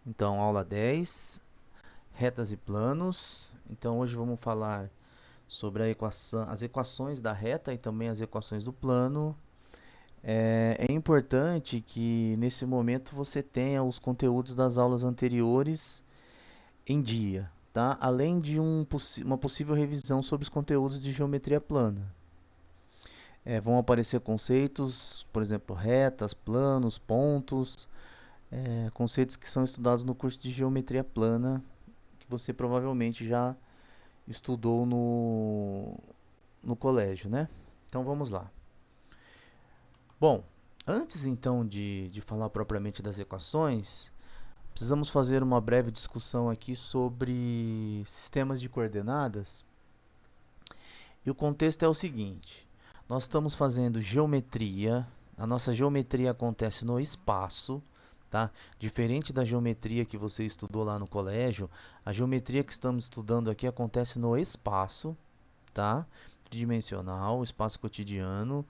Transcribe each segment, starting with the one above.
Então, aula 10, retas e planos. Então, hoje vamos falar sobre as equações da reta e também as equações do plano. É importante que nesse momento você tenha os conteúdos das aulas anteriores em dia, tá? Além de uma possível revisão sobre os conteúdos de geometria plana. Vão aparecer conceitos, por exemplo, retas, planos, pontos, conceitos que são estudados no curso de geometria plana, que você provavelmente já estudou no colégio, né? Então vamos lá. Bom, antes então de falar propriamente das equações, precisamos fazer uma breve discussão aqui sobre sistemas de coordenadas. E o contexto é o seguinte: nós estamos fazendo geometria, a nossa geometria acontece no espaço, tá? Diferente da geometria que você estudou lá no colégio, a geometria que estamos estudando aqui acontece no espaço, tá? Tridimensional, espaço cotidiano.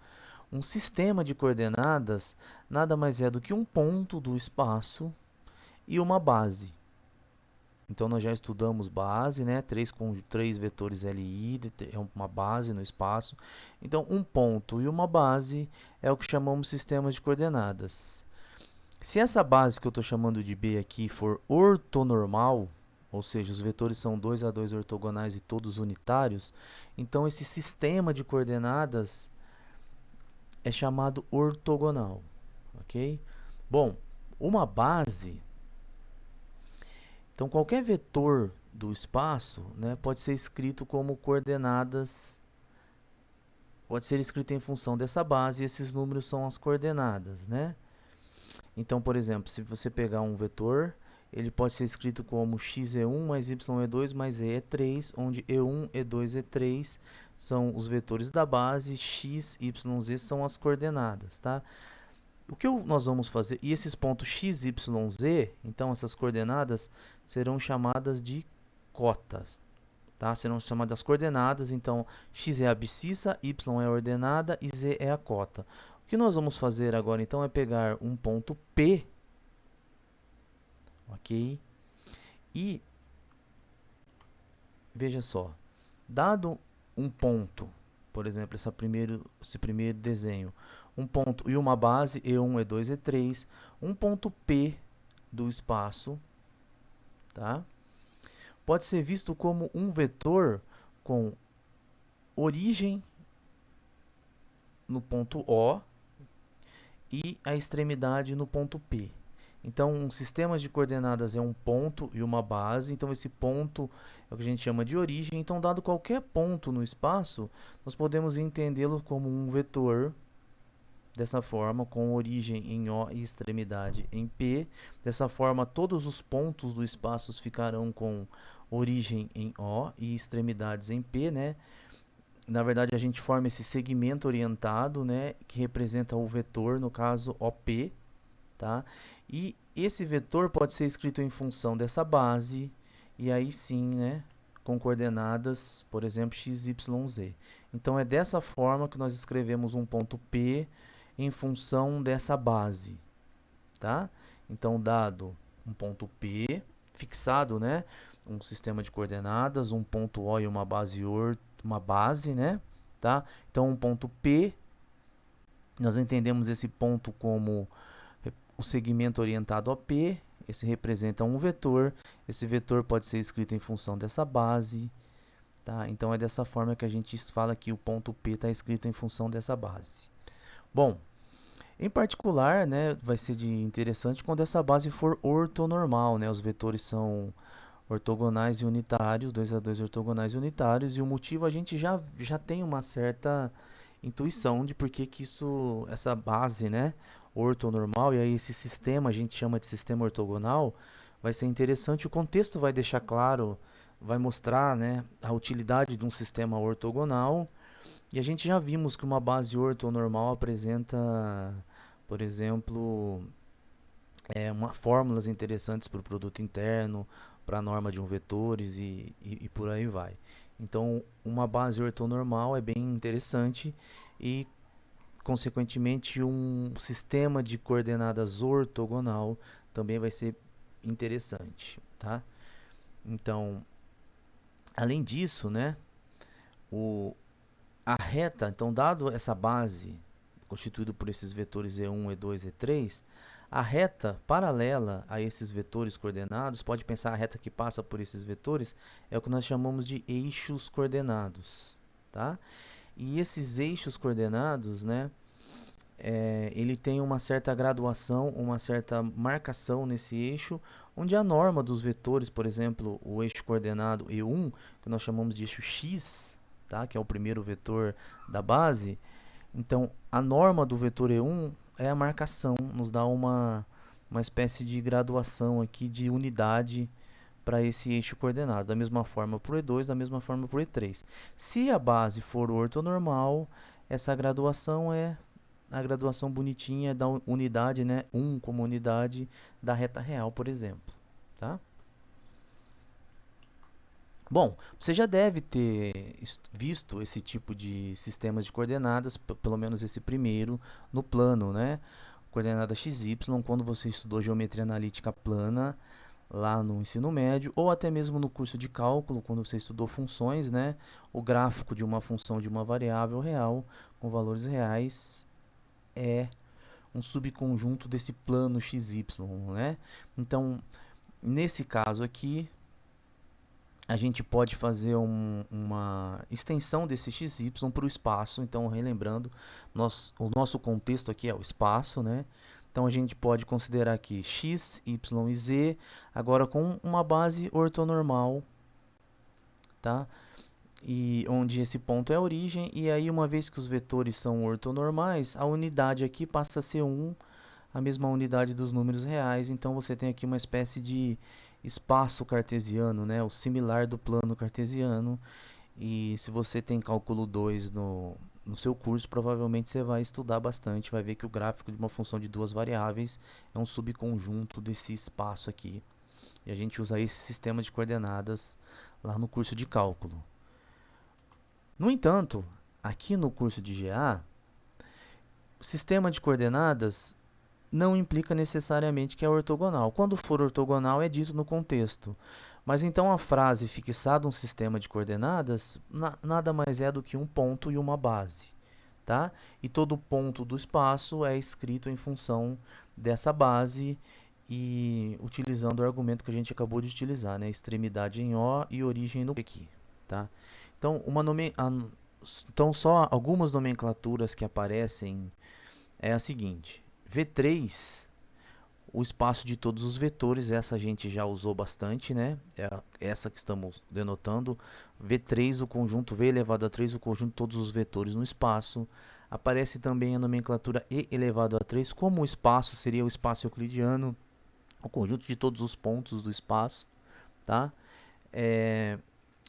Um sistema de coordenadas nada mais é do que um ponto do espaço e uma base. Então nós já estudamos base, né? Três vetores LI, é uma base no espaço. Então um ponto e uma base é o que chamamos sistemas de coordenadas. Se essa base que eu estou chamando de B aqui for ortonormal, ou seja, os vetores são 2 a 2 ortogonais e todos unitários, então esse sistema de coordenadas é chamado ortogonal, ok? Bom, uma base, então qualquer vetor do espaço, né, pode ser escrito como coordenadas, pode ser escrito em função dessa base, e esses números são as coordenadas, né? Então, por exemplo, se você pegar um vetor, ele pode ser escrito como x é 1 mais y é 2 mais e é 3, onde e1, e2, e3 são os vetores da base, x, y, z são as coordenadas, tá? O que nós vamos fazer, e esses pontos x, y, z, então essas coordenadas serão chamadas de cotas, tá? Serão chamadas coordenadas, então x é a abscissa, y é a ordenada e z é a cota. O que nós vamos fazer agora então é pegar um ponto P, ok? E veja só, dado um ponto, por exemplo, esse primeiro desenho, um ponto e uma base, E1, E2, E3, um ponto P do espaço, tá? Pode ser visto como um vetor com origem no ponto O e a extremidade no ponto P. Então, um sistema de coordenadas é um ponto e uma base. Então, esse ponto é o que a gente chama de origem. Então, dado qualquer ponto no espaço, nós podemos entendê-lo como um vetor dessa forma, com origem em O e extremidade em P. Dessa forma, todos os pontos do espaço ficarão com origem em O e extremidades em P, né? Na verdade, a gente forma esse segmento orientado, né, que representa o vetor, no caso OP, tá? E esse vetor pode ser escrito em função dessa base, e aí sim, né, com coordenadas, por exemplo, x, y, z. Então é dessa forma que nós escrevemos um ponto P em função dessa base, tá? Então, dado um ponto P fixado, né, um sistema de coordenadas, um ponto O e uma base, né, tá? Então, um ponto P, nós entendemos esse ponto como o segmento orientado a P, esse representa um vetor, esse vetor pode ser escrito em função dessa base, tá? Então, é dessa forma que a gente fala que o ponto P está escrito em função dessa base. Bom, em particular, né, vai ser interessante quando essa base for ortonormal, né? Os vetores são ortogonais e unitários, 2 a 2 ortogonais e unitários, e o motivo a gente já tem uma certa intuição de por que que essa base, né, ortonormal, e aí esse sistema a gente chama de sistema ortogonal, vai ser interessante. O contexto vai deixar claro, vai mostrar, né, a utilidade de um sistema ortogonal, e a gente já vimos que uma base ortonormal apresenta, por exemplo, fórmulas interessantes para o produto interno, para a norma de um vetores e por aí vai. Então, uma base ortonormal é bem interessante e, consequentemente, um sistema de coordenadas ortogonal também vai ser interessante, tá? Então, além disso, né, a reta, então, dado essa base constituída por esses vetores E1, E2, E3, a reta paralela a esses vetores coordenados, pode pensar a reta que passa por esses vetores, é o que nós chamamos de eixos coordenados, tá? E esses eixos coordenados, né, ele tem uma certa graduação, uma certa marcação nesse eixo, onde a norma dos vetores, por exemplo, o eixo coordenado E1, que nós chamamos de eixo X, tá? Que é o primeiro vetor da base. Então, a norma do vetor E1 é a marcação, nos dá uma espécie de graduação aqui de unidade para esse eixo coordenado, da mesma forma para o E2, da mesma forma para o E3. Se a base for ortonormal, essa graduação é a graduação bonitinha da unidade, né? 1 como unidade da reta real, por exemplo, tá? Bom, você já deve ter visto esse tipo de sistemas de coordenadas, pelo menos esse primeiro, no plano, né? Coordenada XY, quando você estudou geometria analítica plana, lá no ensino médio, ou até mesmo no curso de cálculo, quando você estudou funções, né? O gráfico de uma função de uma variável real com valores reais é um subconjunto desse plano XY, né? Então, nesse caso aqui, a gente pode fazer uma extensão desse XY para o espaço. Então, relembrando, o nosso contexto aqui é o espaço, né? Então, a gente pode considerar aqui x, y e z, agora com uma base ortonormal, tá? E onde esse ponto é a origem, e aí uma vez que os vetores são ortonormais, a unidade aqui passa a ser 1, a mesma unidade dos números reais, então você tem aqui uma espécie de espaço cartesiano, né, o similar do plano cartesiano, e se você tem cálculo 2 no seu curso, provavelmente você vai estudar bastante, vai ver que o gráfico de uma função de duas variáveis é um subconjunto desse espaço aqui, e a gente usa esse sistema de coordenadas lá no curso de cálculo. No entanto, aqui no curso de GA, o sistema de coordenadas não implica necessariamente que é ortogonal. Quando for ortogonal, é dito no contexto. Mas então a frase fixada um sistema de coordenadas nada mais é do que um ponto e uma base. Tá? E todo ponto do espaço é escrito em função dessa base e utilizando o argumento que a gente acabou de utilizar, né? Extremidade em O e origem no P aqui. Tá? Então, então, só algumas nomenclaturas que aparecem é a seguinte: V3, o espaço de todos os vetores, essa a gente já usou bastante, né? É essa que estamos denotando. V3, o conjunto V elevado a 3, o conjunto de todos os vetores no espaço. Aparece também a nomenclatura E elevado a 3, como o espaço seria o espaço euclidiano, o conjunto de todos os pontos do espaço, tá?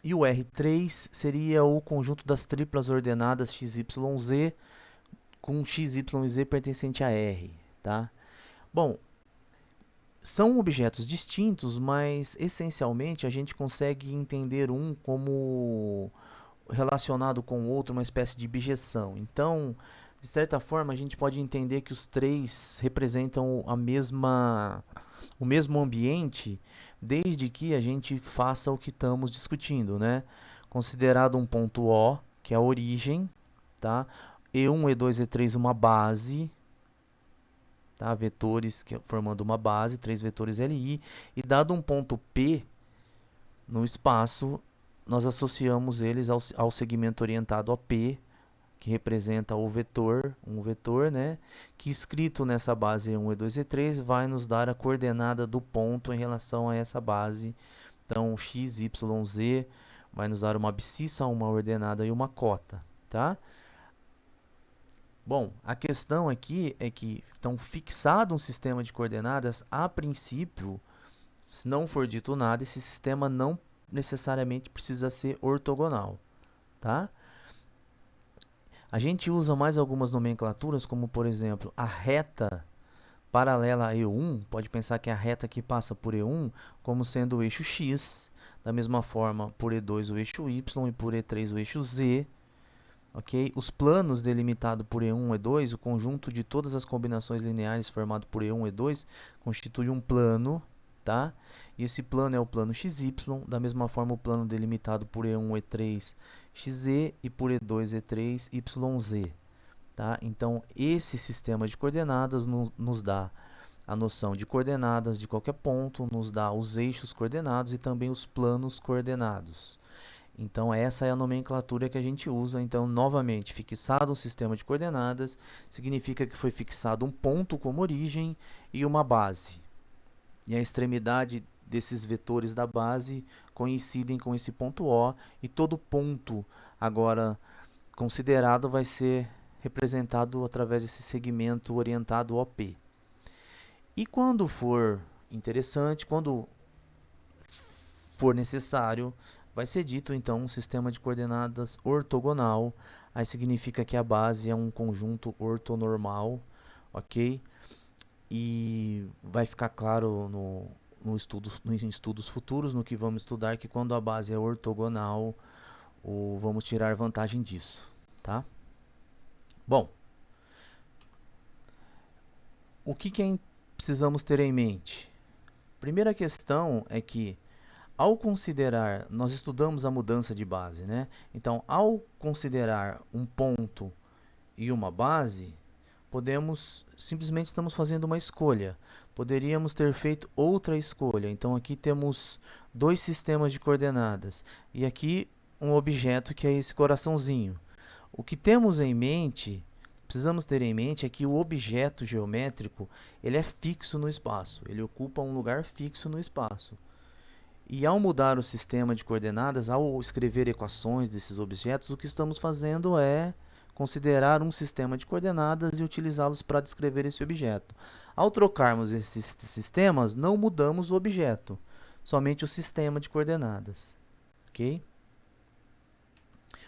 E o R3 seria o conjunto das triplas ordenadas x, y, z, com x, y e z pertencente a R, tá? Bom, são objetos distintos, mas essencialmente a gente consegue entender um como relacionado com o outro, uma espécie de bijeção. Então, de certa forma, a gente pode entender que os três representam o mesmo ambiente, desde que a gente faça o que estamos discutindo, né? Considerado um ponto O, que é a origem, tá? E1, E2, E3 uma base, tá? Vetores formando uma base, três vetores LI, e dado um ponto P no espaço, nós associamos eles ao segmento orientado a P, que representa o vetor, um vetor, né? Que escrito nessa base E1, E2, E3 vai nos dar a coordenada do ponto em relação a essa base. Então, x, y, z vai nos dar uma abscissa, uma ordenada e uma cota, tá? Bom, a questão aqui é que, então, fixado um sistema de coordenadas, a princípio, se não for dito nada, esse sistema não necessariamente precisa ser ortogonal, tá? A gente usa mais algumas nomenclaturas, como, por exemplo, a reta paralela a E1, pode pensar que a reta que passa por E1 como sendo o eixo X, da mesma forma, por E2 o eixo Y e por E3 o eixo Z, ok? Os planos delimitados por E1 e E2, o conjunto de todas as combinações lineares formado por E1 e E2 constitui um plano, tá? E esse plano é o plano XY, da mesma forma o plano delimitado por E1, E3, XZ e por E2, E3, YZ, tá? Então, esse sistema de coordenadas nos dá a noção de coordenadas de qualquer ponto, nos dá os eixos coordenados e também os planos coordenados. Então, essa é a nomenclatura que a gente usa. Então, novamente, fixado um sistema de coordenadas significa que foi fixado um ponto como origem e uma base. E a extremidade desses vetores da base coincidem com esse ponto O, e todo ponto agora considerado vai ser representado através desse segmento orientado OP. E quando for interessante, quando for necessário, vai ser dito então um sistema de coordenadas ortogonal. Aí significa que a base é um conjunto ortonormal, ok? E vai ficar claro nos estudos futuros, no que vamos estudar, que quando a base é ortogonal, vamos tirar vantagem disso, tá? Bom, o que precisamos ter em mente? Primeira questão é que, ao considerar, nós estudamos a mudança de base, né? Então, ao considerar um ponto e uma base, simplesmente estamos fazendo uma escolha. Poderíamos ter feito outra escolha. Então, aqui temos dois sistemas de coordenadas e aqui um objeto que é esse coraçãozinho. O que temos em mente, precisamos ter em mente, é que o objeto geométrico ele é fixo no espaço. Ele ocupa um lugar fixo no espaço. E ao mudar o sistema de coordenadas, ao escrever equações desses objetos, o que estamos fazendo é considerar um sistema de coordenadas e utilizá-los para descrever esse objeto. Ao trocarmos esses sistemas, não mudamos o objeto, somente o sistema de coordenadas. Ok?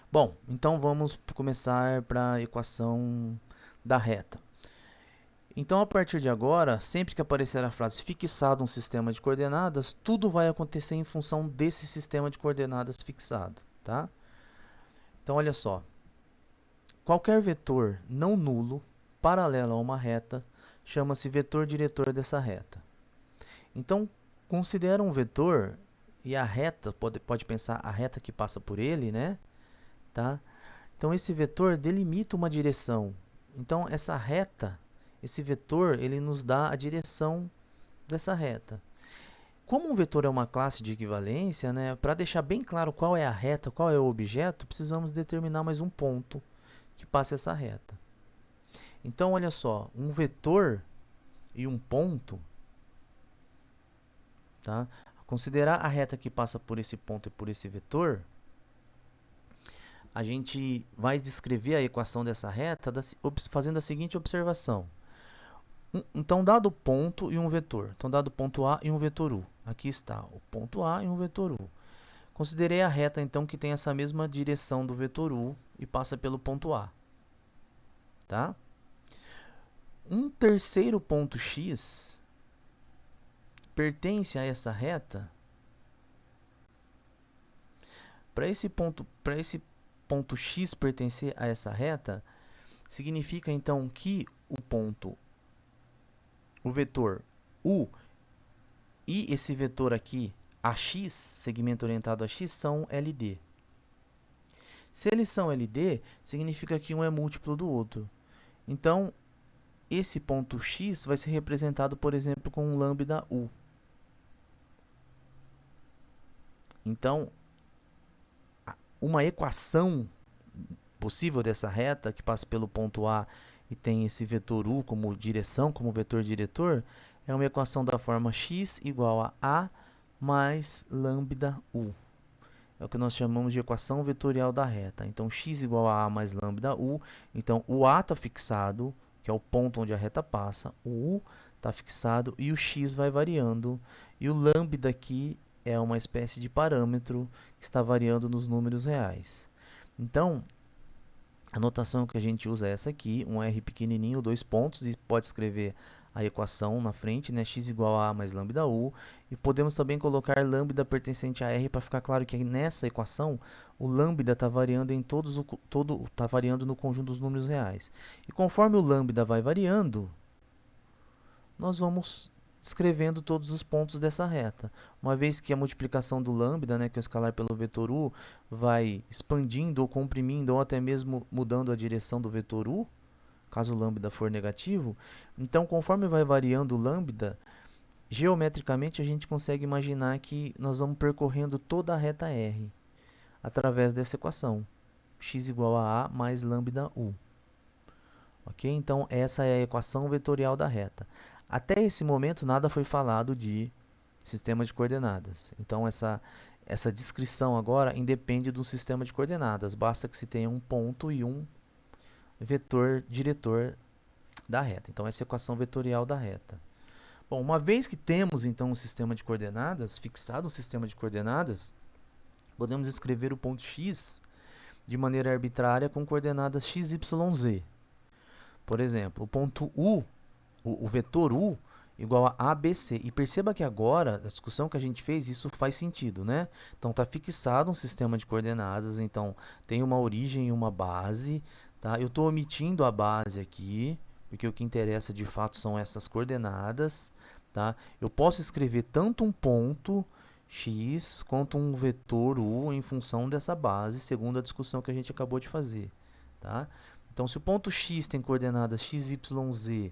Bom, então vamos começar para a equação da reta. Então, a partir de agora, sempre que aparecer a frase fixado um sistema de coordenadas, tudo vai acontecer em função desse sistema de coordenadas fixado, tá? Então, olha só. Qualquer vetor não nulo, paralelo a uma reta, chama-se vetor diretor dessa reta. Então, considera um vetor, e a reta, pode pensar a reta que passa por ele, né? Tá? Então, esse vetor delimita uma direção. Então, essa reta, esse vetor, ele nos dá a direção dessa reta. Como um vetor é uma classe de equivalência, né, para deixar bem claro qual é a reta, qual é o objeto, precisamos determinar mais um ponto que passe essa reta. Então, olha só, um vetor e um ponto, tá? Considerar a reta que passa por esse ponto e por esse vetor, a gente vai descrever a equação dessa reta fazendo a seguinte observação. Então, dado ponto e um vetor. Então, dado ponto A e um vetor U. Aqui está o ponto A e um vetor U. Considerei a reta, então, que tem essa mesma direção do vetor U e passa pelo ponto A. Tá? Um terceiro ponto X pertence a essa reta. Para esse ponto X pertencer a essa reta, significa, então, que o vetor U e esse vetor aqui, AX, segmento orientado a X, são LD. Se eles são LD, significa que um é múltiplo do outro. Então, esse ponto X vai ser representado, por exemplo, com um lambda U. Então, uma equação possível dessa reta, que passa pelo ponto A e tem esse vetor U como direção, como vetor diretor, é uma equação da forma x igual a mais lambda U. É o que nós chamamos de equação vetorial da reta. Então, x igual a mais lambda U. Então, o A está fixado, que é o ponto onde a reta passa. O U está fixado e o x vai variando. E o lambda aqui é uma espécie de parâmetro que está variando nos números reais. Então, a notação que a gente usa é essa aqui, um R pequenininho, 2 pontos, e pode escrever a equação na frente, né, x igual a mais lambda U, e podemos também colocar lambda pertencente a R para ficar claro que nessa equação o lambda está variando em tá variando no conjunto dos números reais. E conforme o lambda vai variando, nós vamos descrevendo todos os pontos dessa reta. Uma vez que a multiplicação do lambda, né, que é o escalar pelo vetor u, vai expandindo ou comprimindo ou até mesmo mudando a direção do vetor u, caso o lambda for negativo, então conforme vai variando o lambda, geometricamente a gente consegue imaginar que nós vamos percorrendo toda a reta R através dessa equação, x igual a mais lambda u. Ok? Então, essa é a equação vetorial da reta. Até esse momento, nada foi falado de sistema de coordenadas. Então, essa descrição agora independe do sistema de coordenadas. Basta que se tenha um ponto e um vetor diretor da reta. Então, essa é a equação vetorial da reta. Bom, uma vez que temos, então, um sistema de coordenadas, fixado um sistema de coordenadas, podemos escrever o ponto x de maneira arbitrária com coordenadas x, y, z. Por exemplo, o ponto U, o vetor U, igual a ABC. E perceba que agora, a discussão que a gente fez, isso faz sentido, né? Então, está fixado um sistema de coordenadas, então tem uma origem e uma base, tá? Eu estou omitindo a base aqui, porque o que interessa de fato são essas coordenadas, tá? Eu posso escrever tanto um ponto x quanto um vetor U em função dessa base, segundo a discussão que a gente acabou de fazer, tá? Então, se o ponto x tem coordenadas x, y, z,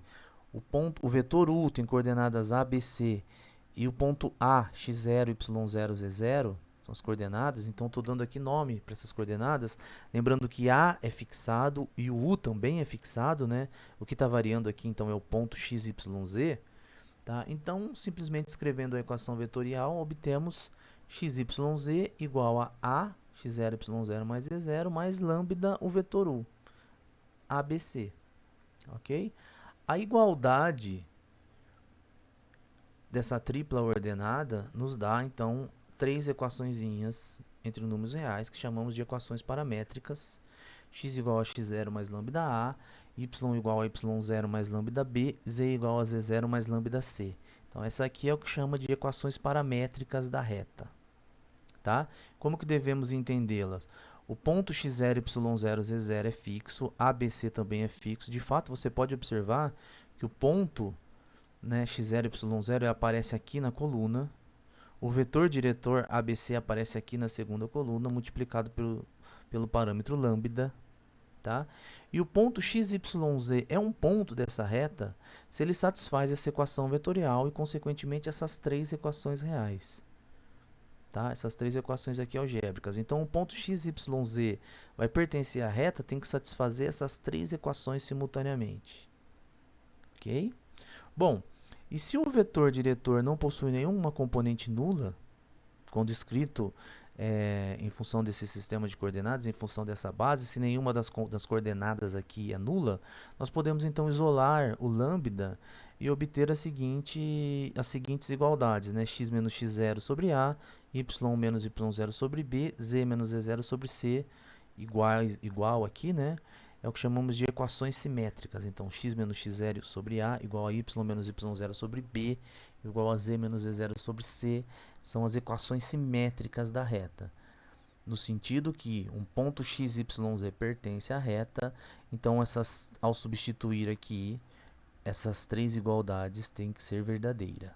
o vetor u tem coordenadas a, b, c, e o ponto A, x0, y0, z0, são as coordenadas, então estou dando aqui nome para essas coordenadas, lembrando que A é fixado e o U também é fixado, né? O que está variando aqui, então, é o ponto x, y, z, tá? Então, simplesmente escrevendo a equação vetorial, obtemos x, y, z igual a x0, y0 mais z0, mais lambda, o vetor u. ABC, ok? A igualdade dessa tripla ordenada nos dá, então, três equaçõezinhas entre números reais que chamamos de equações paramétricas. X igual a x0 mais lambda a, y igual a y0 mais lambda b, z igual a z0 mais lambda c. Então, essa aqui é o que chama de equações paramétricas da reta, tá? Como que devemos entendê-las? O ponto x0, y0, z0 é fixo, ABC também é fixo. De fato, você pode observar que o ponto, né, x0, y0 aparece aqui na coluna. O vetor diretor ABC aparece aqui na segunda coluna, multiplicado pelo parâmetro lambda. Tá? E o ponto x, y, z é um ponto dessa reta se ele satisfaz essa equação vetorial e, consequentemente, essas três equações reais. Tá? Essas três equações aqui algébricas. Então, o ponto x, y, z vai pertencer à reta, tem que satisfazer essas três equações simultaneamente. Ok? Bom, e se o vetor diretor não possui nenhuma componente nula, quando escrito em função desse sistema de coordenadas, em função dessa base, se nenhuma das coordenadas aqui é nula, nós podemos então isolar o lambda e obter as seguintes igualdades, né? X menos x0 sobre a, y menos y0 sobre b, z menos z0 sobre c, igual aqui, né? É o que chamamos de equações simétricas. Então, x menos x0 sobre a igual a y menos y0 sobre b igual a z menos z0 sobre c. São as equações simétricas da reta. No sentido que um ponto x, y, z pertence à reta. Então, ao substituir aqui, essas três igualdades têm que ser verdadeiras.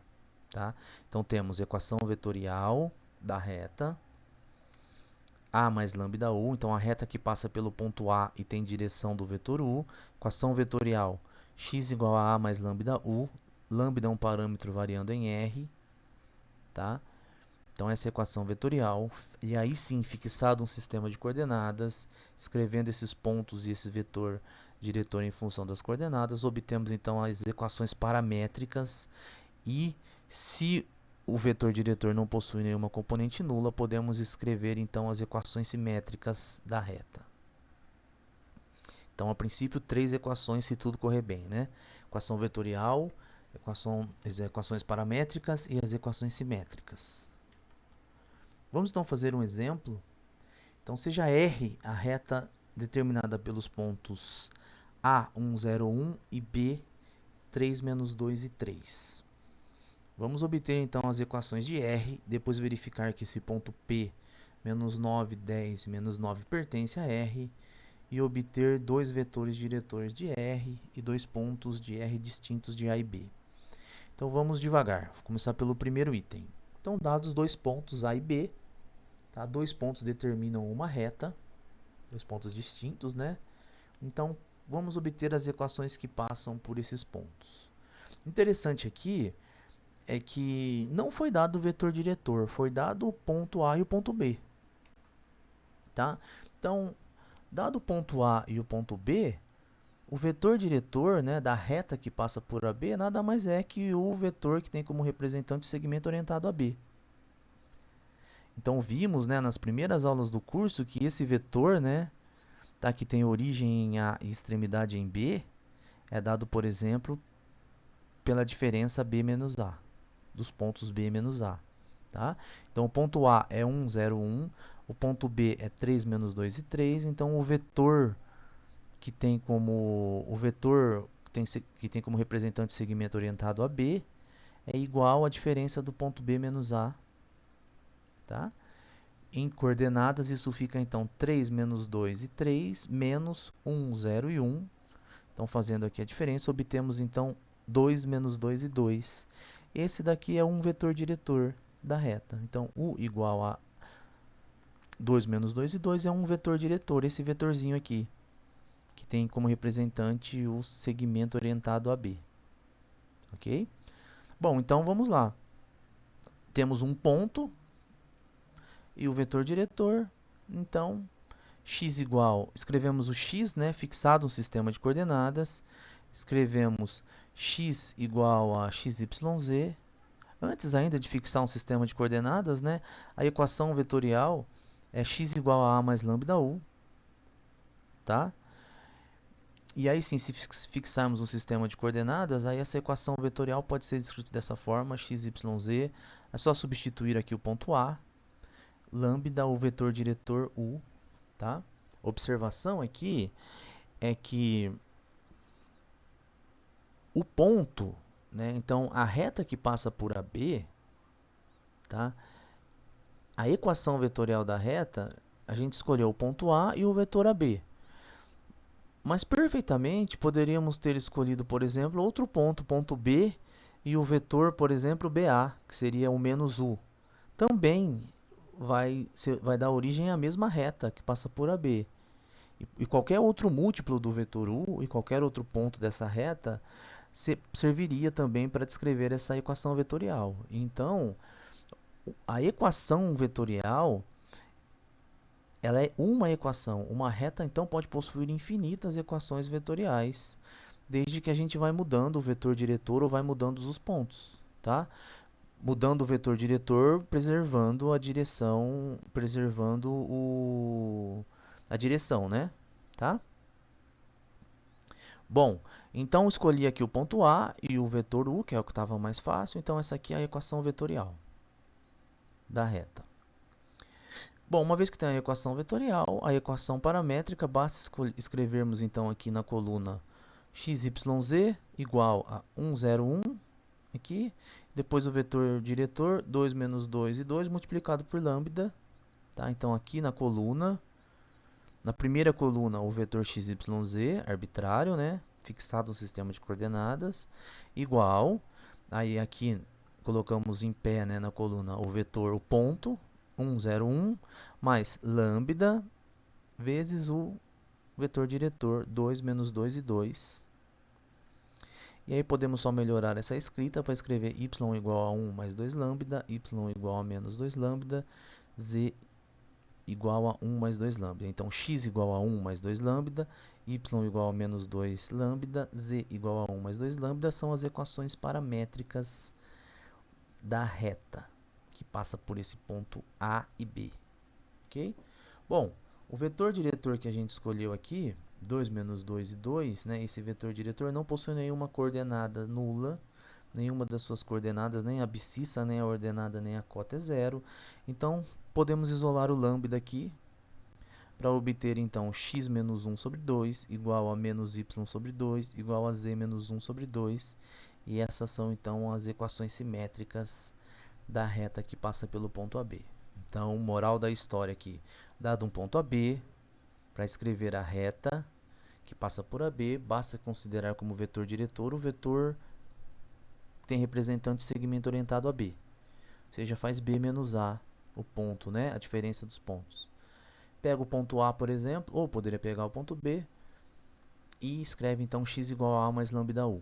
Tá? Então, temos equação vetorial da reta. A mais lambda u, então a reta que passa pelo ponto A e tem direção do vetor u. Equação vetorial x igual a mais lambda u. Lambda é um parâmetro variando em R. Tá? Então, essa é a equação vetorial. E aí sim, fixado um sistema de coordenadas, escrevendo esses pontos e esse vetor diretor em função das coordenadas, obtemos então as equações paramétricas. E se o vetor diretor não possui nenhuma componente nula, podemos escrever então as equações simétricas da reta. Então, a princípio, três equações se tudo correr bem, né? Equação vetorial, as equações paramétricas e as equações simétricas. Vamos então fazer um exemplo. Então, seja R a reta determinada pelos pontos A, 1, 0, 1 e B, 3, menos 2 e 3. Vamos obter então as equações de R, depois verificar que esse ponto P, menos 9, 10 e menos 9 pertence a R, e obter dois vetores diretores de R e dois pontos de R distintos de A e B. Então vamos devagar, vou começar pelo primeiro item. Então, dados dois pontos A e B, tá? Dois pontos determinam uma reta, dois pontos distintos, né? Então, vamos obter as equações que passam por esses pontos. Interessante aqui é que não foi dado o vetor diretor, foi dado o ponto A e o ponto B, tá? Então, dado o ponto A e o ponto B, o vetor diretor, né, da reta que passa por AB nada mais é que o vetor que tem como representante o segmento orientado a B. Então vimos, né, nas primeiras aulas do curso que esse vetor, né, tá, que tem origem em A e extremidade em B, é dado, por exemplo, pela diferença B menos A, dos pontos B menos A. Tá? Então o ponto A é 1, 0, 1, o ponto B é 3, menos 2 e 3, então o vetor que tem como representante o segmento orientado a B é igual à diferença do ponto B menos A, tá? Em coordenadas isso fica então 3 menos 2 e 3 menos 1, 0 e 1. Então fazendo aqui a diferença, obtemos então 2 menos 2 e 2. Esse daqui é um vetor diretor da reta. Então U igual a 2 menos 2 e 2 é um vetor diretor, esse vetorzinho aqui, que tem como representante o segmento orientado a B. Ok? Bom, então vamos lá. Temos um ponto e o vetor diretor. Então, x igual, escrevemos o x, né, fixado no sistema de coordenadas. Escrevemos x igual a xyz. Antes ainda de fixar um sistema de coordenadas, né, a equação vetorial é x igual a mais lambda u. Tá? E aí sim, se fixarmos um sistema de coordenadas, aí essa equação vetorial pode ser descrita dessa forma, xyz. É só substituir aqui o ponto A, lambda, o vetor diretor U, tá? Observação aqui é que o ponto, né? Então, a reta que passa por AB, tá? A equação vetorial da reta, a gente escolheu o ponto A e o vetor AB. Mas perfeitamente poderíamos ter escolhido, por exemplo, outro ponto, ponto B, e o vetor, por exemplo, BA, que seria o menos U. Também vai dar origem à mesma reta que passa por AB. E qualquer outro múltiplo do vetor U e qualquer outro ponto dessa reta serviria também para descrever essa equação vetorial. Então, a equação vetorial ela é uma equação. Uma reta, então, pode possuir infinitas equações vetoriais, desde que a gente vai mudando o vetor diretor ou vai mudando os pontos, tá? Mudando o vetor diretor, preservando a direção, a direção, né? Tá? Bom, então escolhi aqui o ponto A e o vetor U, que é o que estava mais fácil. Então essa aqui é a equação vetorial da reta. Bom, uma vez que tem a equação vetorial, a equação paramétrica, basta escrevermos então aqui na coluna xyz igual a 1, 0, 1, aqui. Depois o vetor diretor, 2 menos 2 e 2, multiplicado por lambda. Tá? Então aqui na coluna, na primeira coluna, o vetor xyz, arbitrário, né? Fixado no sistema de coordenadas, igual. Aí aqui colocamos em pé, né, na coluna o vetor, o ponto, 1, 0, 1, mais lambda vezes o vetor diretor, 2 menos 2 e 2. E aí podemos só melhorar essa escrita para escrever y igual a 1 mais 2 lambda, y igual a menos 2 lambda, z igual a 1 mais 2 lambda. Então, x igual a 1 mais 2 lambda, y igual a menos 2 lambda, z igual a 1 mais 2 lambda são as equações paramétricas da reta que passa por esse ponto A e B. Ok? Bom, o vetor diretor que a gente escolheu aqui, 2 menos 2 e 2, né, esse vetor diretor não possui nenhuma coordenada nula, nenhuma das suas coordenadas, nem a abscissa, nem a ordenada, nem a cota é zero. Então, podemos isolar o lambda aqui para obter então x menos 1 sobre 2 igual a menos y sobre 2 igual a z menos 1 sobre 2. E essas são então as equações simétricas da reta que passa pelo ponto AB. Então, moral da história aqui, dado um ponto AB, para escrever a reta que passa por AB, basta considerar como vetor diretor o vetor tem representante segmento orientado a B. Ou seja, faz B menos A o ponto, né? A diferença dos pontos. Pega o ponto A, por exemplo, ou poderia pegar o ponto B e escreve então x igual a mais lambda u.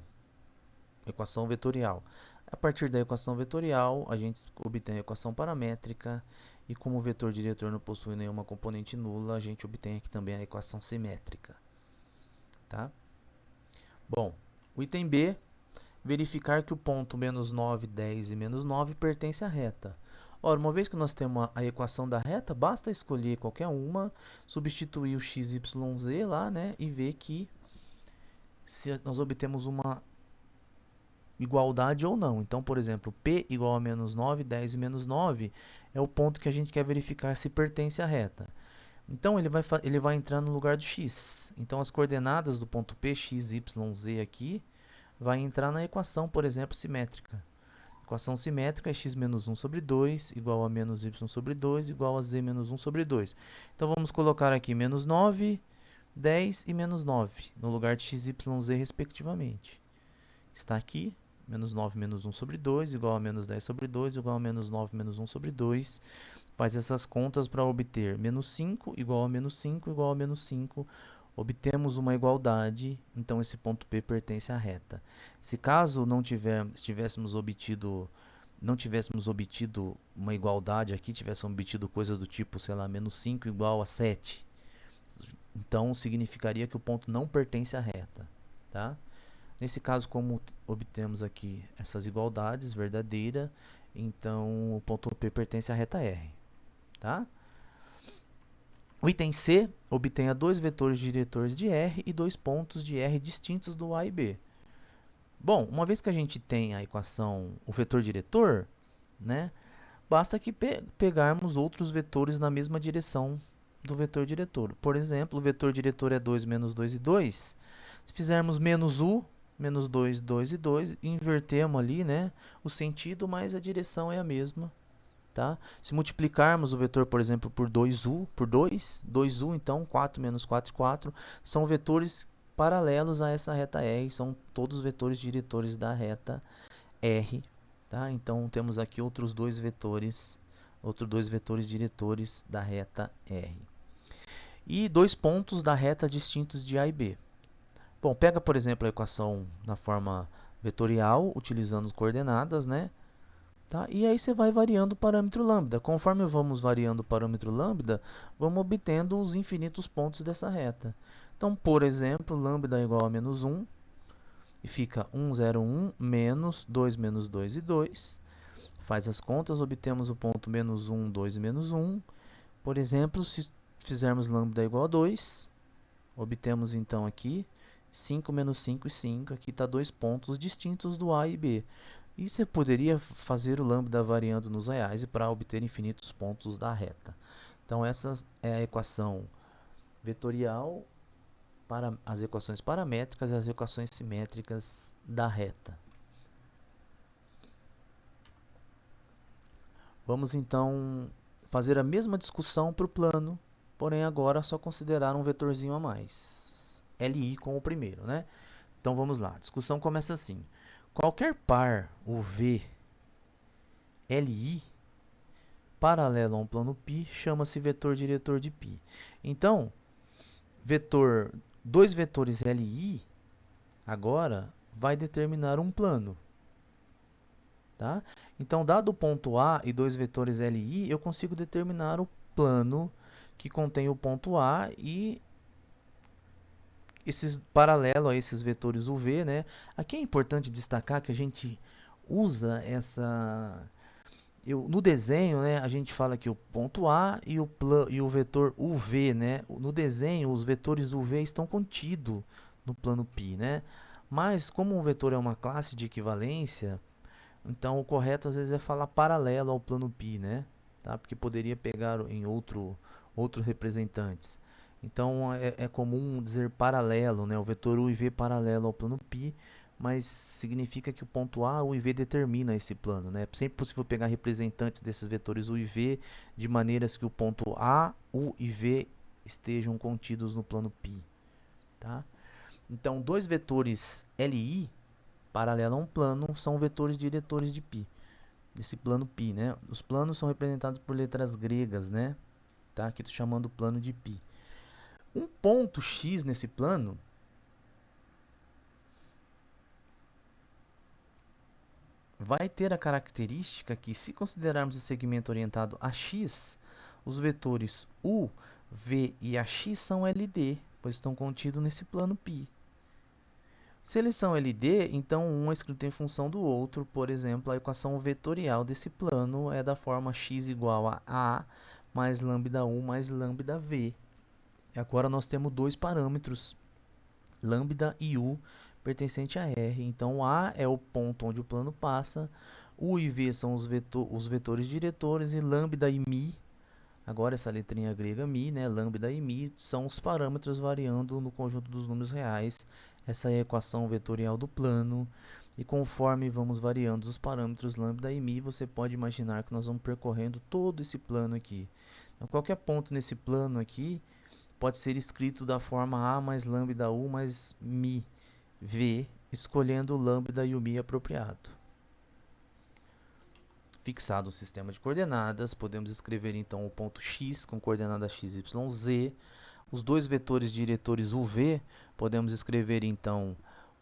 Equação vetorial. A partir da equação vetorial, a gente obtém a equação paramétrica e como o vetor diretor não possui nenhuma componente nula, a gente obtém aqui também a equação simétrica. Tá? Bom, o item B, verificar que o ponto menos 9, 10 e menos 9 pertence à reta. Ora, uma vez que nós temos a equação da reta, basta escolher qualquer uma, substituir o x, y, z lá, né, e ver que se nós obtemos uma igualdade ou não. Então, por exemplo, P igual a menos 9, 10 e menos 9 é o ponto que a gente quer verificar se pertence à reta. Então, ele vai entrar no lugar do x. Então, as coordenadas do ponto P, x, y, z aqui, vai entrar na equação, por exemplo, simétrica. Equação simétrica é x menos 1 sobre 2 igual a menos y sobre 2 igual a z menos 1 sobre 2. Então, vamos colocar aqui menos 9, 10 e menos 9, no lugar de x, y, z, respectivamente. Está aqui, menos 9 menos 1 sobre 2 igual a menos 10 sobre 2 igual a menos 9 menos 1 sobre 2. Faz essas contas para obter menos 5 igual a menos 5 igual a menos 5. Obtemos uma igualdade, então esse ponto P pertence à reta. Se caso não tivéssemos obtido uma igualdade aqui, tivéssemos obtido coisas do tipo, sei lá, menos 5 igual a 7, então significaria que o ponto não pertence à reta, tá? Nesse caso, como obtemos aqui essas igualdades verdadeiras, então o ponto P pertence à reta R, tá? O item C obtenha dois vetores diretores de R e dois pontos de R distintos do A e B. Bom, uma vez que a gente tem a equação, o vetor diretor, né, basta que pegarmos outros vetores na mesma direção do vetor diretor. Por exemplo, o vetor diretor é 2 menos 2 e 2. Se fizermos menos U, menos 2, 2 e 2, invertemos ali, né, o sentido, mas a direção é a mesma. Tá? Se multiplicarmos o vetor, por exemplo, por 2u, por 2, 2u, então 4 menos 4, 4, são vetores paralelos a essa reta R, são todos vetores diretores da reta R. Tá? Então, temos aqui outros dois vetores diretores da reta R. E dois pontos da reta distintos de A e B. Bom, pega, por exemplo, a equação na forma vetorial, utilizando coordenadas, né? Tá? E aí você vai variando o parâmetro lambda. Conforme vamos variando o parâmetro lambda, vamos obtendo os infinitos pontos dessa reta. Então, por exemplo, lambda é igual a menos 1, e fica 1, 0, 1, menos 2 e 2. Faz as contas, obtemos o ponto menos 1, 2 e menos 1. Por exemplo, se fizermos lambda igual a 2, obtemos então aqui 5 menos 5 e 5. Aqui está dois pontos distintos do A e B. E você poderia fazer o lambda variando nos reais para obter infinitos pontos da reta. Então, essa é a equação vetorial para as equações paramétricas e as equações simétricas da reta. Vamos então fazer a mesma discussão para o plano, porém agora só considerar um vetorzinho a mais. LI com o primeiro, né? Então vamos lá, a discussão começa assim. Qualquer par UV LI paralelo a um plano π chama-se vetor diretor de π. Então, dois vetores LI agora vai determinar um plano. Tá? Então, dado o ponto A e dois vetores LI, eu consigo determinar o plano que contém o ponto A e esses paralelo a esses vetores UV, né? Aqui é importante destacar que a gente usa no desenho, né, a gente fala que o ponto A e o vetor UV, né? No desenho, os vetores UV estão contidos no plano π, né? Mas como um vetor é uma classe de equivalência, então o correto às vezes é falar paralelo ao plano π, né? Tá? Porque poderia pegar em outros representantes. Então é comum dizer paralelo, né? O vetor u e v paralelo ao plano π, mas significa que o ponto A, u e v determina esse plano, né? É sempre possível pegar representantes desses vetores u e v de maneiras que o ponto A, u e v estejam contidos no plano π, tá? Então, dois vetores LI paralela a um plano são vetores diretores de π. Desse plano π, né? Os planos são representados por letras gregas, né? Tá? Aqui estou chamando o plano de π. Um ponto X nesse plano vai ter a característica que, se considerarmos o segmento orientado a X, os vetores U, V e AX são LD, pois estão contidos nesse plano π. Se eles são LD, então um é escrito em função do outro. Por exemplo, a equação vetorial desse plano é da forma x igual a A mais lambda U mais lambda V. E agora nós temos dois parâmetros, lambda e U, pertencente a R. Então, A é o ponto onde o plano passa, U e V são os vetores diretores, e lambda e mi, agora essa letrinha grega mi, né, lambda e mi, são os parâmetros variando no conjunto dos números reais. Essa é a equação vetorial do plano. E conforme vamos variando os parâmetros lambda e mi, você pode imaginar que nós vamos percorrendo todo esse plano aqui. Então, qualquer ponto nesse plano aqui pode ser escrito da forma A mais lambda U mais mi V, escolhendo o lambda e o mi apropriado. Fixado o sistema de coordenadas, podemos escrever então o ponto X com coordenada x, y, z. Os dois vetores diretores UV podemos escrever então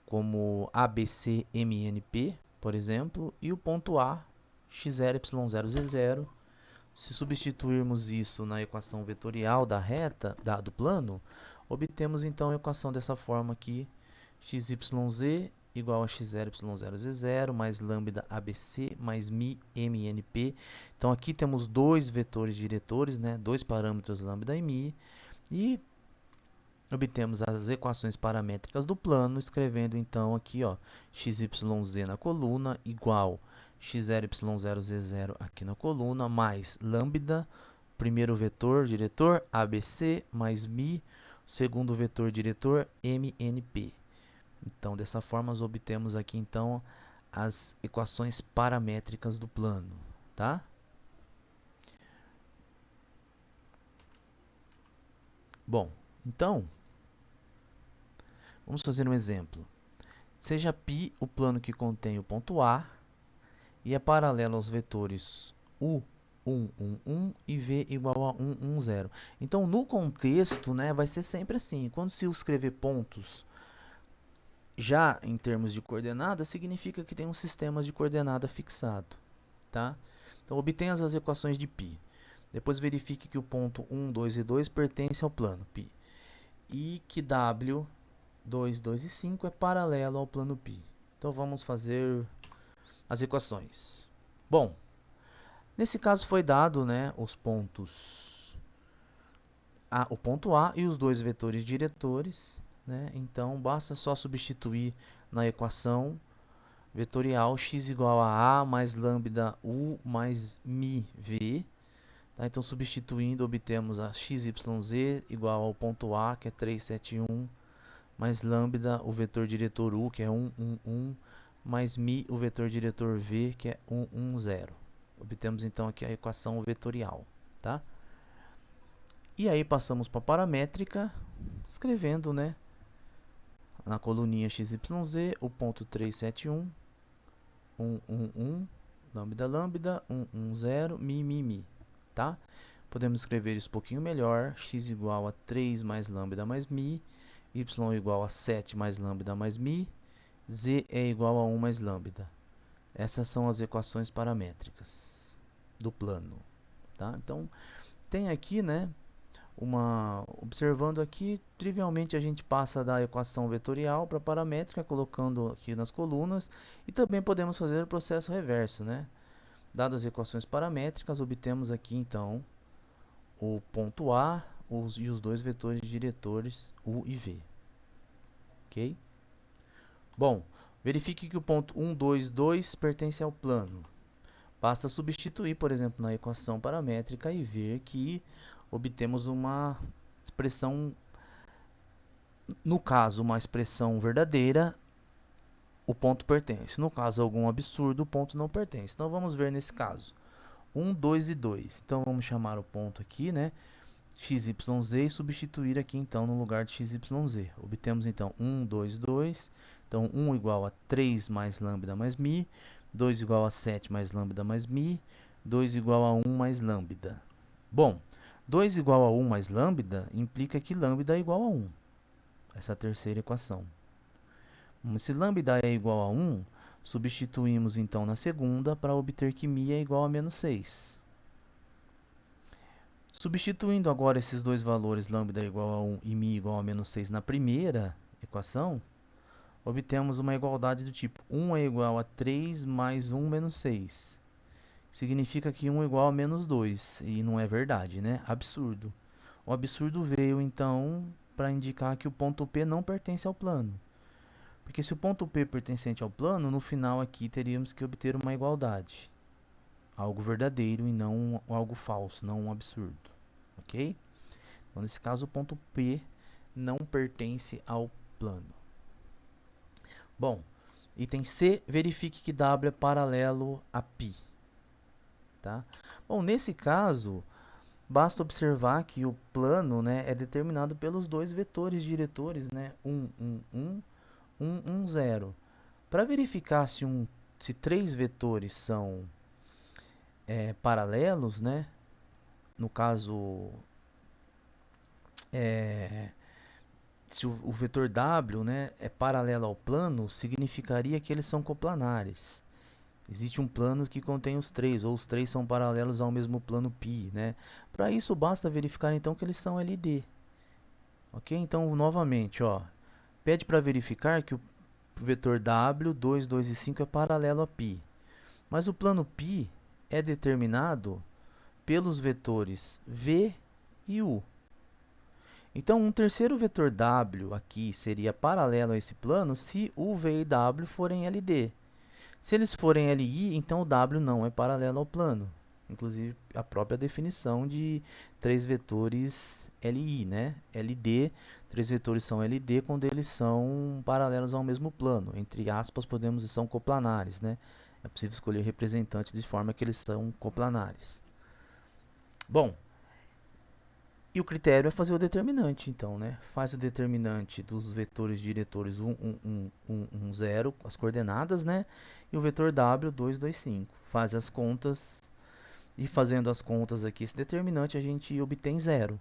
como ABC, MNP, por exemplo, e o ponto A, x0, y0, z0. Se substituirmos isso na equação vetorial da reta, do plano, obtemos então a equação dessa forma aqui, xyz igual a x0, y0, z0, mais lambda ABC, mais mi, mnp. Então aqui temos dois vetores diretores, né, dois parâmetros lambda e mi, e obtemos as equações paramétricas do plano, escrevendo então aqui, ó, xyz na coluna igual x0, y0, z0 aqui na coluna, mais lambda, primeiro vetor diretor, ABC, mais mi, segundo vetor diretor, mnp. Então, dessa forma, nós obtemos aqui, então, as equações paramétricas do plano, tá? Bom, então, vamos fazer um exemplo. Seja π o plano que contém o ponto A e é paralelo aos vetores U, 1, 1, 1 e V igual a 1, 1, 0. Então, no contexto, né, vai ser sempre assim. Quando se escrever pontos já em termos de coordenada, significa que tem um sistema de coordenada fixado, tá? Então, obtenha as equações de π. Depois verifique que o ponto 1, 2 e 2 pertence ao plano π. E que W, 2, 2 e 5 é paralelo ao plano π. Então, vamos fazer as equações. Bom, nesse caso foi dado, né, os pontos o ponto A e os dois vetores diretores, né? Então, basta só substituir na equação vetorial x igual a mais lambda U mais mi V. Tá? Então, substituindo, obtemos a xyz igual ao ponto A, que é 3, 7, 1, mais lambda, o vetor diretor U, que é 1, 1, 1, mais mi, o vetor diretor V, que é 1, 1, 0. Obtemos, então, aqui a equação vetorial, tá? E aí passamos para a paramétrica, escrevendo, né, na coluninha XYZ, o ponto 371, 1, 1, 1, lambda, lambda, 1, 1, 0, mi, mi, mi, tá? Podemos escrever isso um pouquinho melhor, x igual a 3 mais lambda mais mi, y igual a 7 mais lambda mais mi, z é igual a 1 mais lambda. Essas são as equações paramétricas do plano, tá? Então, tem aqui, né, observando aqui, trivialmente a gente passa da equação vetorial para a paramétrica, colocando aqui nas colunas, e também podemos fazer o processo reverso, né? Dadas as equações paramétricas, obtemos aqui então o ponto A e os dois vetores diretores U e V. Ok? Bom, verifique que o ponto 1, 2, 2 pertence ao plano. Basta substituir, por exemplo, na equação paramétrica e ver que obtemos uma expressão, no caso, uma expressão verdadeira, o ponto pertence. No caso, algum absurdo, o ponto não pertence. Então, vamos ver nesse caso. 1, 2 e 2. Então, vamos chamar o ponto aqui, né, XYZ, e substituir aqui, então, no lugar de XYZ. Obtemos, então, 1, 2, 2. Então, 1 igual a 3 mais lambda mais mi, 2 igual a 7 mais lambda mais mi, 2 igual a 1 mais lambda. Bom, 2 igual a 1 mais lambda implica que lambda é igual a 1. Essa é a terceira equação. Se lambda é igual a 1, substituímos então na segunda para obter que mi é igual a menos 6. Substituindo agora esses dois valores, lambda igual a 1 e mi igual a menos 6 na primeira equação, obtemos uma igualdade do tipo 1 é igual a 3 mais 1 menos 6. Significa que 1 é igual a menos 2, e não é verdade, né? Absurdo. O absurdo veio, então, para indicar que o ponto P não pertence ao plano. Porque se o ponto P pertencente ao plano, no final aqui teríamos que obter uma igualdade. Algo verdadeiro e não algo falso, não um absurdo. Ok? Então, nesse caso, o ponto P não pertence ao plano. Bom, item C, verifique que W é paralelo a π. Tá? Bom, nesse caso, basta observar que o plano, né, é determinado pelos dois vetores diretores, né, 1, 0. Para verificar se três vetores são paralelos, né, no caso, se o vetor W, né, é paralelo ao plano, significaria que eles são coplanares. Existe um plano que contém os três, ou os três são paralelos ao mesmo plano π, né? Para isso, basta verificar então que eles são LD. Ok? Então, novamente, ó, pede para verificar que o vetor W, 2, 2 e 5 é paralelo a π. Mas o plano π é determinado pelos vetores V e U. Então, um terceiro vetor W aqui seria paralelo a esse plano se U, V e W forem LD. Se eles forem LI, então o W não é paralelo ao plano. Inclusive, a própria definição de três vetores LI, né? LD, três vetores são LD quando eles são paralelos ao mesmo plano. Entre aspas, podemos dizer são coplanares, né? É possível escolher representantes de forma que eles são coplanares. Bom, e o critério é fazer o determinante, então, né? Faz o determinante dos vetores diretores 1, 1, 1, 1, 0, as coordenadas, né? E o vetor W, 2, 2, 5. Faz as contas, e fazendo as contas aqui, esse determinante a gente obtém 0.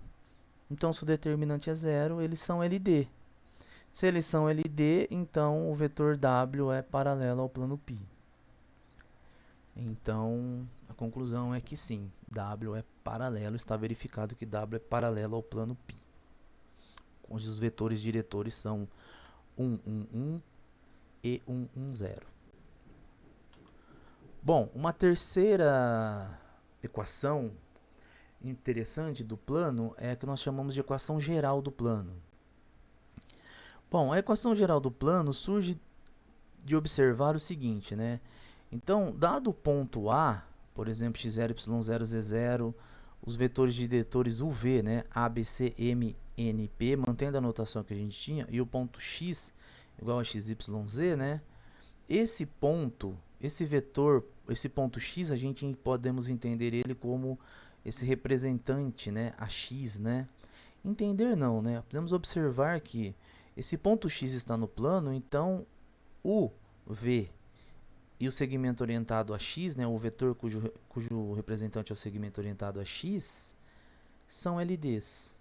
Então, se o determinante é 0, eles são LD. Se eles são LD, então o vetor W é paralelo ao plano π. Então, a conclusão é que sim, W é paralelo, está verificado que W é paralelo ao plano π, onde os vetores diretores são 1, 1, 1 e 1, 1, 0. Bom, uma terceira equação interessante do plano é a que nós chamamos de equação geral do plano. Bom, a equação geral do plano surge de observar o seguinte, né? Então, dado o ponto A, por exemplo, x0, y0, z0, os vetores diretores UV, né, A, B, C, M, N, P, mantendo a notação que a gente tinha, e o ponto x igual a x, y, z, né, esse ponto, esse vetor, esse ponto x, a gente podemos entender ele como esse representante, né, a x, né. Entender não, né, podemos observar que esse ponto x está no plano, então o V e o segmento orientado a x, né, o vetor cujo representante é o segmento orientado a x, são LDs.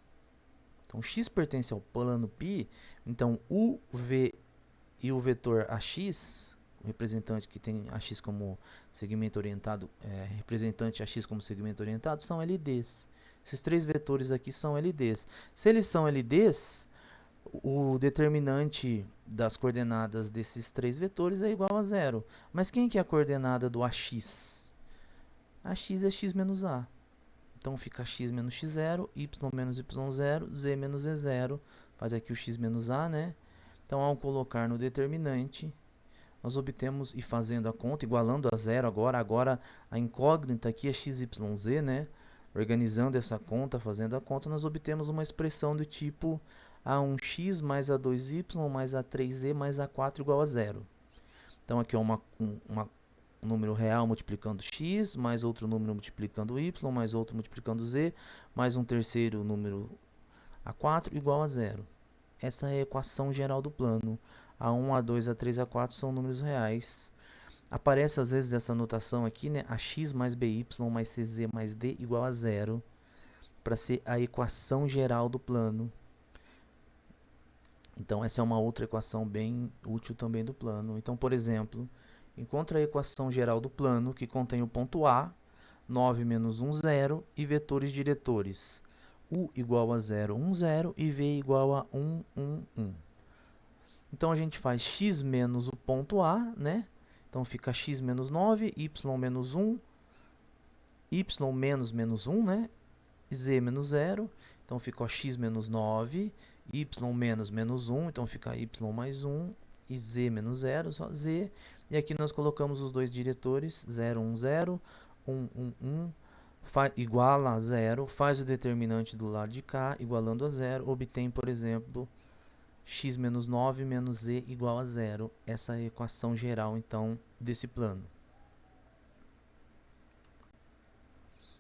Então, x pertence ao plano π, então u, v e o vetor ax, o representante que tem ax como segmento orientado, representante ax como segmento orientado, são LDs. Esses três vetores aqui são LDs. Se eles são LDs, o determinante das coordenadas desses três vetores é igual a 0. Mas quem que é a coordenada do AX? AX é x menos A. Então fica x menos x0, y menos y0, z menos z0. Faz aqui o x menos A, né? Então, ao colocar no determinante, nós obtemos, e fazendo a conta, igualando a 0 agora a incógnita aqui é x, y, z, né? Organizando essa conta, fazendo a conta, nós obtemos uma expressão do tipo A1x mais A2y mais A3z mais A4 igual a 0. Então, aqui é um número real multiplicando x, mais outro número multiplicando y, mais outro multiplicando z, mais um terceiro número A4 igual a 0. Essa é a equação geral do plano. A1, A2, A3 e A4 são números reais. Aparece às vezes essa notação aqui, né? AX mais BY mais CZ mais D igual a zero, para ser a equação geral do plano. Então, essa é uma outra equação bem útil também do plano. Então, por exemplo, encontre a equação geral do plano, que contém o ponto A, 9 menos 1, 0, e vetores diretores. U igual a 0, 1, 0, e V igual a 1, 1, 1. Então, a gente faz x menos o ponto A, né? Então, fica x menos 9, y menos 1, y menos menos 1, né? Z menos 0, então fica ó, x menos 9, y menos menos 1, então fica y mais 1, e z menos 0, só z. E aqui nós colocamos os dois diretores, 0, 1, 0, 1, 1, 1, iguala a 0, faz o determinante do lado de cá, igualando a 0, obtém, por exemplo, x menos 9 menos z igual a 0. Essa é a equação geral, então, desse plano.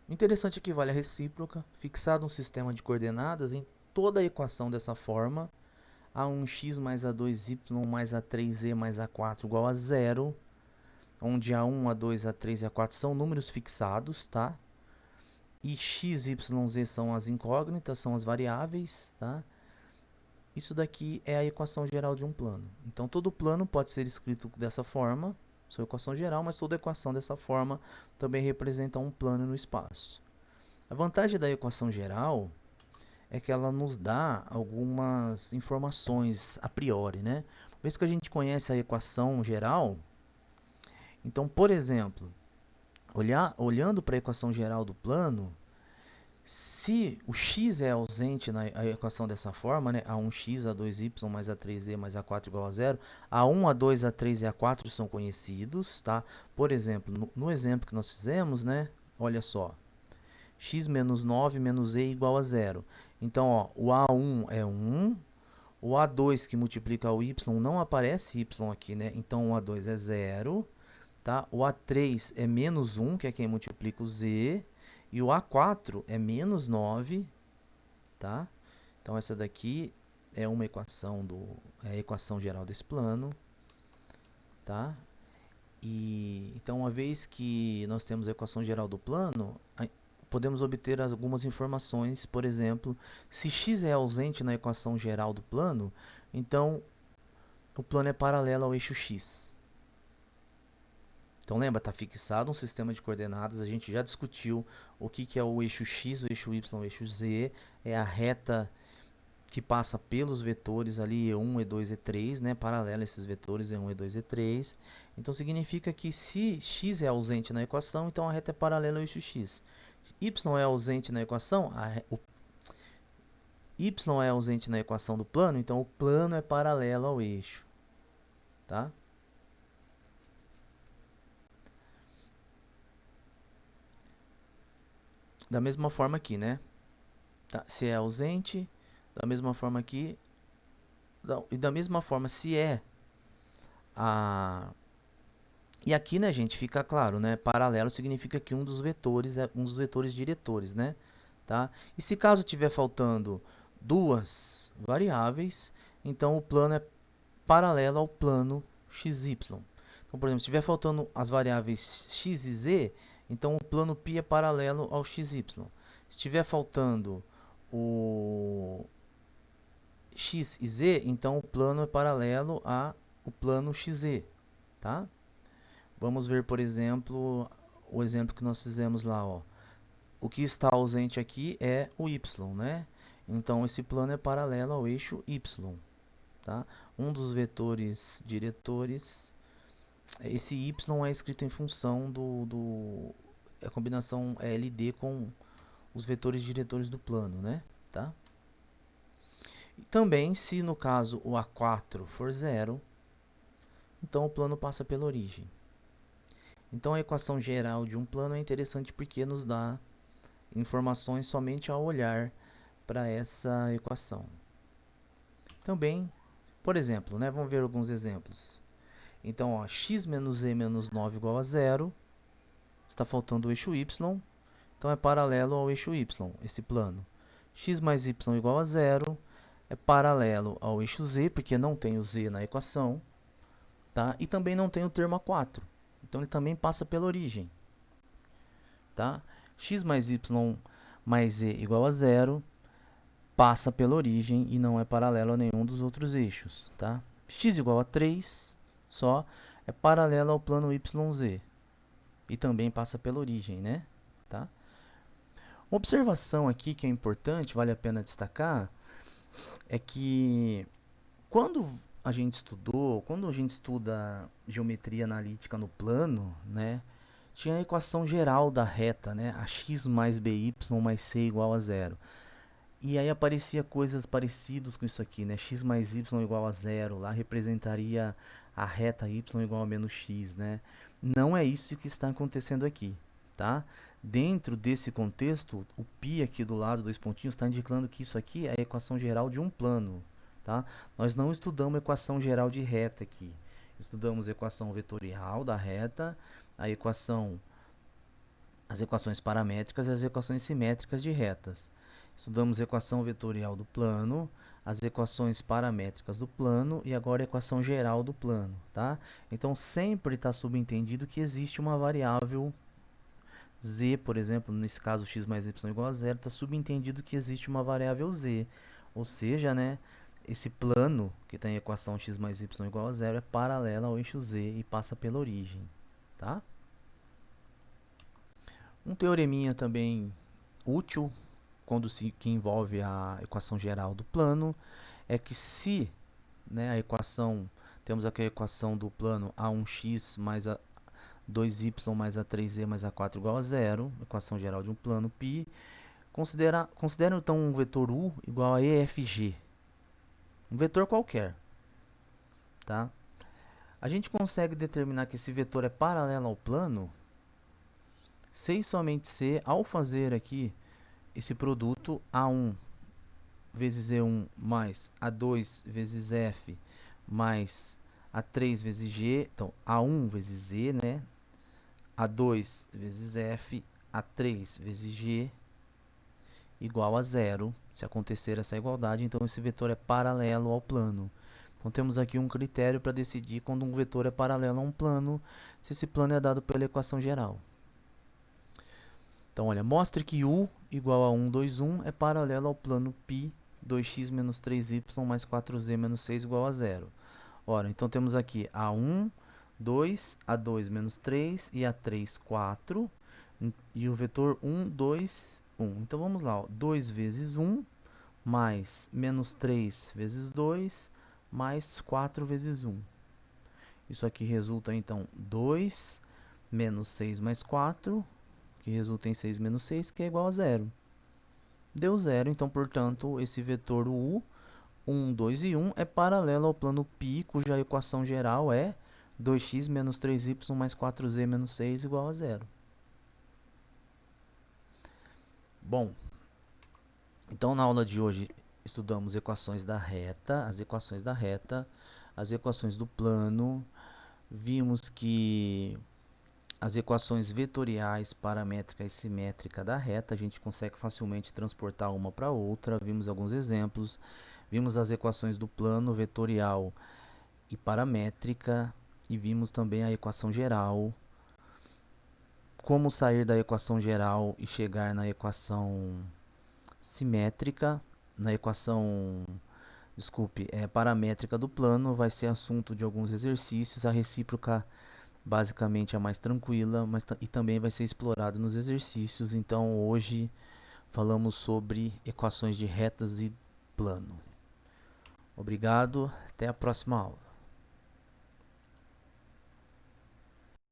Interessante é que vale a recíproca, fixado um sistema de coordenadas em toda a equação dessa forma, A1x mais A2y mais A3z mais A4 igual a zero, onde A1, A2, A3 e A4 são números fixados, tá? E x, y, z são as incógnitas, são as variáveis, tá? Isso daqui é a equação geral de um plano. Então, todo plano pode ser escrito dessa forma, sua equação geral, mas toda equação dessa forma também representa um plano no espaço. A vantagem da equação geral é que ela nos dá algumas informações a priori, né? Uma vez que a gente conhece a equação geral, então, por exemplo, olhando para a equação geral do plano, se o x é ausente na equação dessa forma, né? A1x, A2y mais A3z mais A4 igual a zero, A1, A2, A3 e A4 são conhecidos, tá? Por exemplo, no exemplo que nós fizemos, né? Olha só, x menos 9 menos z igual a zero. Então, ó, o A1 é 1, o A2 que multiplica o y não aparece y aqui, né? Então, o A2 é 0, tá? O A3 é menos 1, que é quem multiplica o z, e o A4 é menos 9, tá? Então, essa daqui é uma equação, é a equação geral desse plano, tá? E, então, uma vez que nós temos a equação geral do plano, podemos obter algumas informações, por exemplo, se x é ausente na equação geral do plano, então o plano é paralelo ao eixo x. Então lembra, está fixado um sistema de coordenadas, a gente já discutiu o que é o eixo x, o eixo y, o eixo z, é a reta que passa pelos vetores ali E1, E2, E3, né, paralelo a esses vetores E1, E2, E3. Então significa que se x é ausente na equação, então a reta é paralela ao eixo x. Y é ausente na equação, y é ausente na equação do plano, então o plano é paralelo ao eixo, tá? Da mesma forma aqui, né? Tá? Se é ausente, da mesma forma aqui, e da mesma forma se é a... E aqui, né, gente, fica claro, né? Paralelo significa que um dos vetores é um dos vetores diretores, né? Tá? E se caso tiver faltando duas variáveis, então o plano é paralelo ao plano XY. Então, por exemplo, se estiver faltando as variáveis x e z, então o plano π é paralelo ao XY. Se estiver faltando o x e z, então o plano é paralelo ao plano XZ, tá? Vamos ver, por exemplo, o exemplo que nós fizemos lá, ó. O que está ausente aqui é o y, né? Então, esse plano é paralelo ao eixo y, tá? Um dos vetores diretores, esse y é escrito em função a combinação LD com os vetores diretores do plano, né? Tá? E também, se no caso o A4 for zero, então o plano passa pela origem. Então a equação geral de um plano é interessante porque nos dá informações somente ao olhar para essa equação. Também, por exemplo, né, vamos ver alguns exemplos. Então, ó, x menos z menos 9 igual a zero, está faltando o eixo y, então é paralelo ao eixo y, esse plano. X mais y igual a zero, é paralelo ao eixo z, porque não tem o z na equação, tá? E também não tem o termo A4, então ele também passa pela origem, tá? X mais y mais z igual a zero, passa pela origem e não é paralelo a nenhum dos outros eixos, tá? X igual a 3 só é paralelo ao plano YZ e também passa pela origem, né? Tá? Uma observação aqui que é importante, vale a pena destacar, é que quando a gente estudou, quando a gente estuda geometria analítica no plano, né, tinha a equação geral da reta, né, a x mais by mais c igual a zero. E aí aparecia coisas parecidas com isso aqui, né? X mais y igual a zero, lá representaria a reta y igual a menos x, né? Não é isso que está acontecendo aqui, tá? Dentro desse contexto, o π aqui do lado, dois pontinhos, está indicando que isso aqui é a equação geral de um plano, tá? Nós não estudamos a equação geral de reta aqui. Estudamos a equação vetorial da reta, a equação, as equações paramétricas e as equações simétricas de retas. Estudamos a equação vetorial do plano, as equações paramétricas do plano e agora a equação geral do plano, tá? Então sempre está subentendido que existe uma variável z, por exemplo, nesse caso x mais y igual a zero, está subentendido que existe uma variável z, ou seja, né, esse plano que tem a equação x mais y igual a zero é paralelo ao eixo z e passa pela origem, tá? Um teoreminha também útil que envolve a equação geral do plano, é que se, né, a equação, temos aqui a equação do plano A1x mais a 2y mais a 3z mais a 4 igual a zero, equação geral de um plano π, considera então um vetor u igual a EFG, um vetor qualquer, tá? A gente consegue determinar que esse vetor é paralelo ao plano se e somente se, ao fazer aqui esse produto A1 vezes E1 mais A2 vezes F mais A3 vezes G, então A1 vezes Z, né? A2 vezes F, A3 vezes G igual a zero. Se acontecer essa igualdade, então esse vetor é paralelo ao plano. Então temos aqui um critério para decidir quando um vetor é paralelo a um plano, se esse plano é dado pela equação geral. Então, olha, mostre que U igual a 1, 2, 1 é paralelo ao plano π 2x menos 3y mais 4z menos 6 igual a zero. Ora, então temos aqui A1, 2, A2 menos 3 e A3, 4. E o vetor 1, 2, 1. Então vamos lá, ó, 2 vezes 1 mais menos 3 vezes 2 mais 4 vezes 1. Isso aqui resulta então 2 menos 6 mais 4, que resulta em 6 menos 6, que é igual a zero. Deu zero, então, portanto, esse vetor u, 1, 2 e 1, é paralelo ao plano π, cuja equação geral é 2x menos 3y mais 4z menos 6 igual a zero. Bom, então na aula de hoje estudamos equações da reta, as equações da reta, as equações do plano, vimos que as equações vetoriais, paramétrica e simétrica da reta, a gente consegue facilmente transportar uma para outra. Vimos alguns exemplos. Vimos as equações do plano vetorial e paramétrica. E vimos também a equação geral. Como sair da equação geral e chegar na equação simétrica. Na equação, paramétrica do plano, vai ser assunto de alguns exercícios. A recíproca basicamente a mais tranquila, mas e também vai ser explorado nos exercícios. Então hoje falamos sobre equações de retas e plano. Obrigado, até a próxima aula.